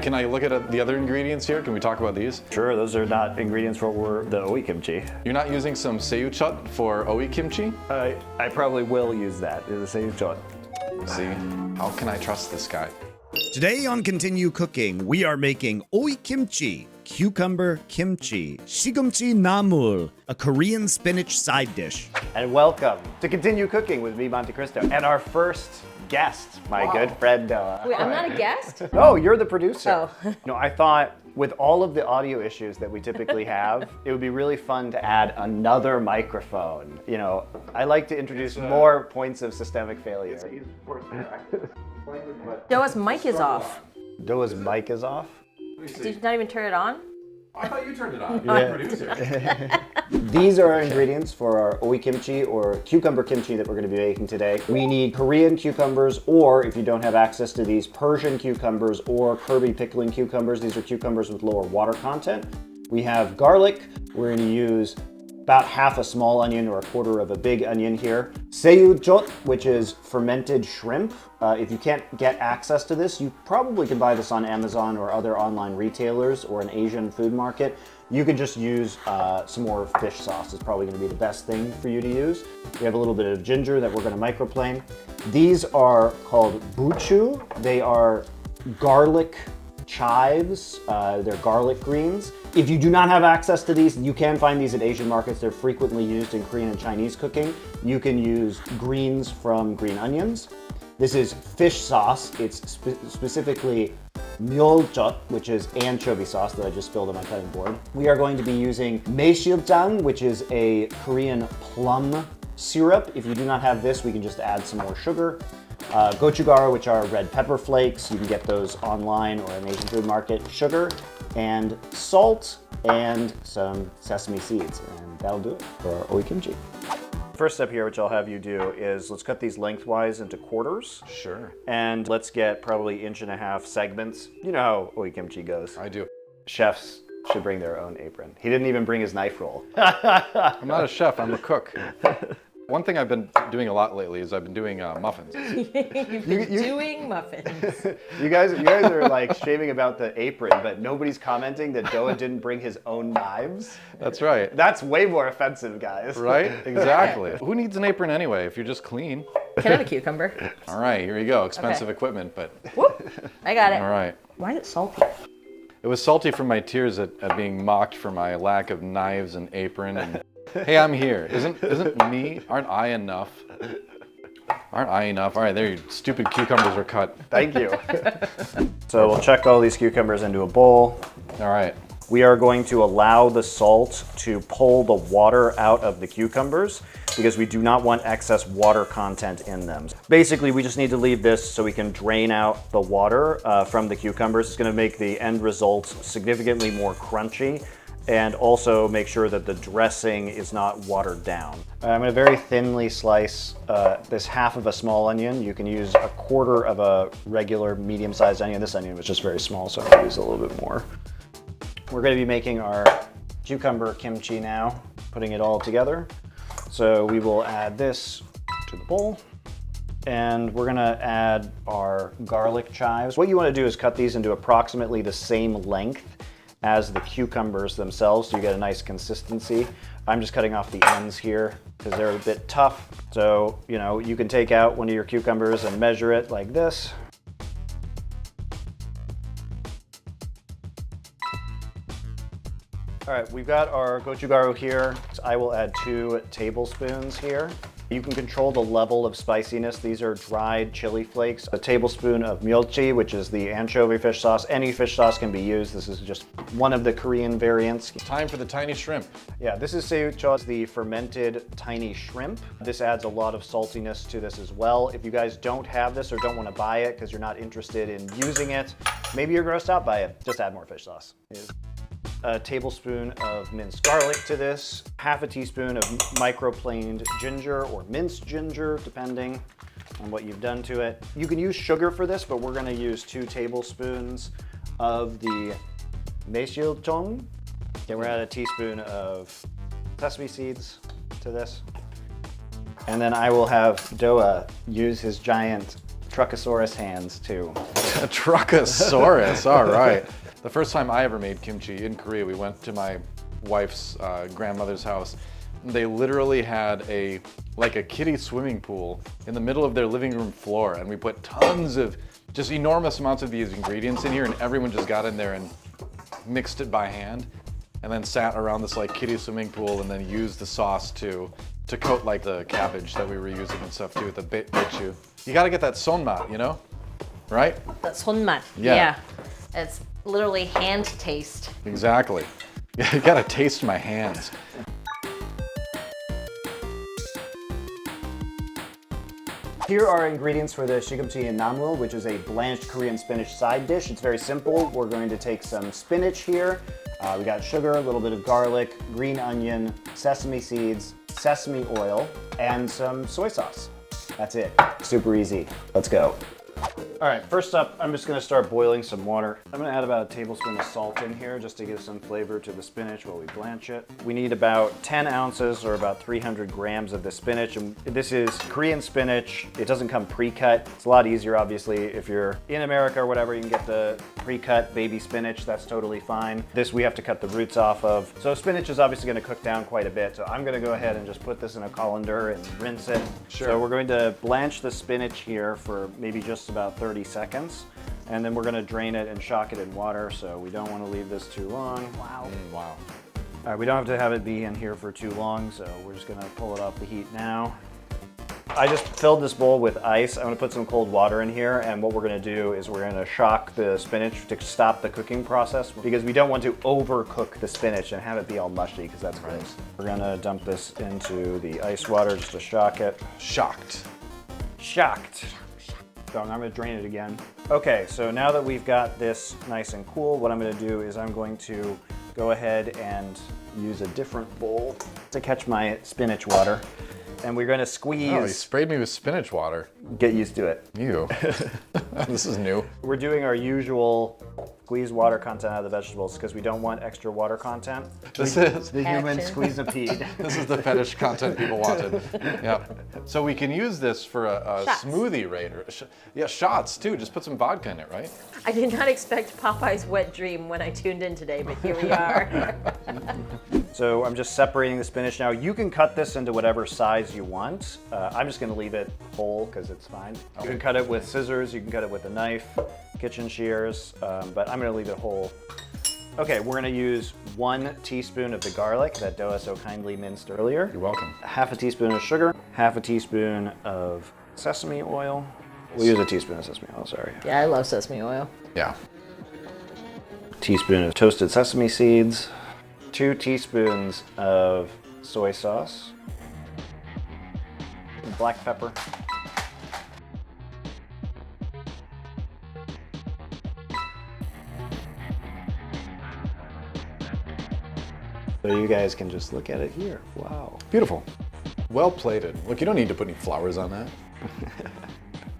Can I look at the other ingredients here? Can we talk about these? Sure, those are not ingredients for the oi kimchi. You're not using some Sigeumchi for oi kimchi? I probably will use that. It's the Sigeumchi. See, how can I trust this guy? Today on Continue Cooking, we are making oi kimchi, cucumber kimchi, Sigeumchi a Korean spinach side dish. And welcome to Continue Cooking with me, MonteCristo, and our first guest, my good friend Noah. Wait, I'm not a guest? Oh, you're the producer. Oh. No, I thought with all of the audio issues that we typically have, it would be really fun to add another microphone. You know, I like to introduce more points of systemic failure. Noah's mic is off. Noah's mic is off? Did you not even turn it on? I thought you turned it on. You're the producer. These are our ingredients for our oi kimchi or cucumber kimchi that we're going to be making today. We need Korean cucumbers, or if you don't have access to these, Persian cucumbers or Kirby pickling cucumbers. These are cucumbers with lower water content. We have garlic. We're going to use about half a small onion or a quarter of a big onion here. Sigeumchi, which is fermented shrimp. If you can't get access to this, you probably can buy this on Amazon or other online retailers or an Asian food market. You can just use some more fish sauce. It's probably going to be the best thing for you to use. We have a little bit of ginger that we're going to microplane. These are called buchu. They are garlic chives. They're garlic greens. If you do not have access to these, you can find these at Asian markets. They're frequently used in Korean and Chinese cooking. You can use greens from green onions. This is fish sauce. It's specifically myeoljeot, which is anchovy sauce that I just spilled on my cutting board. We are going to be using maesilljang, which is a Korean plum syrup. If you do not have this, we can just add some more sugar. Gochugaru, which are red pepper flakes. You can get those online or in Asian food market. Sugar and salt and some sesame seeds. And that'll do it for our oi kimchi. First step here, which I'll have you do, is let's cut these lengthwise into quarters. Sure. And let's get probably 1.5-inch segments. You know how oi kimchi goes. I do. Chefs should bring their own apron. He didn't even bring his knife roll. I'm not a chef, I'm a cook. One thing I've been doing a lot lately is I've been doing muffins. You've been doing muffins. You guys are like shaming about the apron, but nobody's commenting that Doa didn't bring his own knives. That's right. That's way more offensive, guys. Right? Exactly. Who needs an apron anyway if you're just clean? Can I have a cucumber? All right, here you go. Expensive Okay. equipment, but Whoop! I got it. all right. Why is it salty? It was salty from my tears at being mocked for my lack of knives and apron. And hey, I'm here. Isn't me? Aren't I enough? Aren't I enough? All right, there. Your stupid cucumbers are cut. Thank you. So we'll chuck all these cucumbers into a bowl. All right. We are going to allow the salt to pull the water out of the cucumbers because we do not want excess water content in them. Basically, we just need to leave this so we can drain out the water from the cucumbers. It's going to make the end result significantly more crunchy and also make sure that the dressing is not watered down. I'm going to very thinly slice this half of a small onion. You can use a quarter of a regular medium-sized onion. This onion was just very small, so I'm going to use a little bit more. We're going to be making our cucumber kimchi now, putting it all together. So we will add this to the bowl, and we're going to add our garlic chives. What you want to do is cut these into approximately the same length as the cucumbers themselves, so you get a nice consistency. I'm just cutting off the ends here because they're a bit tough. So, you know, you can take out one of your cucumbers and measure it like this. All right, we've got our gochugaru here. So I will add 2 tablespoons here. You can control the level of spiciness. These are dried chili flakes. A tablespoon of myeoljeot, which is the anchovy fish sauce. Any fish sauce can be used. This is just one of the Korean variants. Time for the tiny shrimp. Yeah, this is Sigeumchi, the fermented tiny shrimp. This adds a lot of saltiness to this as well. If you guys don't have this or don't want to buy it because you're not interested in using it, maybe you're grossed out by it, just add more fish sauce. A tablespoon of minced garlic to this, half a teaspoon of microplaned ginger or minced ginger, depending on what you've done to it. You can use sugar for this, but we're gonna use 2 tablespoons of the maesilljang. Okay, we're gonna add a teaspoon of sesame seeds to this. And then I will have Doa use his giant Truckosaurus hands too. A Truckosaurus, all right. The first time I ever made kimchi in Korea, we went to my wife's grandmother's house. They literally had like a kiddie swimming pool in the middle of their living room floor, and we put tons of just enormous amounts of these ingredients in here, and everyone just got in there and mixed it by hand, and then sat around this like kiddie swimming pool, and then used the sauce to coat like the cabbage that we were using and stuff too with the beichu. You got to get that sonmat, you know, right? That's 손맛. Yeah. Yeah. It's literally hand taste. Exactly. Yeah, you got to taste my hands. Here are ingredients for the Sigeumchi and Namul, which is a blanched Korean spinach side dish. It's very simple. We're going to take some spinach here. We got sugar, a little bit of garlic, green onion, sesame seeds, sesame oil, and some soy sauce. That's it. Super easy. Let's go. All right, first up, I'm just gonna start boiling some water. I'm gonna add about a tablespoon of salt in here just to give some flavor to the spinach while we blanch it. We need about 10 ounces or about 300 grams of the spinach. And this is Korean spinach. It doesn't come pre-cut. It's a lot easier, obviously. If you're in America or whatever, you can get the pre-cut baby spinach. That's totally fine. This we have to cut the roots off of. So spinach is obviously gonna cook down quite a bit. So I'm gonna go ahead and just put this in a colander and rinse it. Sure. So we're going to blanch the spinach here for maybe just about 30 seconds, and then we're going to drain it and shock it in water, so we don't want to leave this too long. Wow. Wow. All right, we don't have to have it be in here for too long, so we're just going to pull it off the heat now. I just filled this bowl with ice. I'm going to put some cold water in here, and what we're going to do is we're going to shock the spinach to stop the cooking process, because we don't want to overcook the spinach and have it be all mushy, because that's gross. We're going to dump this into the ice water just to shock it. Shocked. Shocked. So I'm going to drain it again. Okay, so now that we've got this nice and cool, what I'm going to do is I'm going to go ahead and use a different bowl to catch my spinach water. And we're going to squeeze. Oh, he sprayed me with spinach water. Get used to it. Ew. This is new. We're doing our usual squeeze water content out of the vegetables because we don't want extra water content. This is The human Action. squeeze-a-pede. this is the fetish content people wanted. Yeah. So we can use this for a Shots. smoothie, right? Or yeah, shots too. Just put some vodka in it, right? I did not expect Popeye's wet dream when I tuned in today, but here we are. So I'm just separating the spinach now. You can cut this into whatever size you want. I'm just gonna leave it whole because it's fine. You can cut it with scissors, you can cut it with a knife, kitchen shears, but I'm gonna leave it whole. Okay, we're gonna use 1 teaspoon of the garlic that Doa so kindly minced earlier. You're welcome. Half a teaspoon of sugar, half a teaspoon of sesame oil. We'll use a teaspoon of sesame oil, sorry. Yeah, I love sesame oil. Yeah. Teaspoon of toasted sesame seeds, 2 teaspoons of soy sauce, black pepper, so you guys can just look at it here. Wow. Beautiful. Well plated. Look, you don't need to put any flowers on that.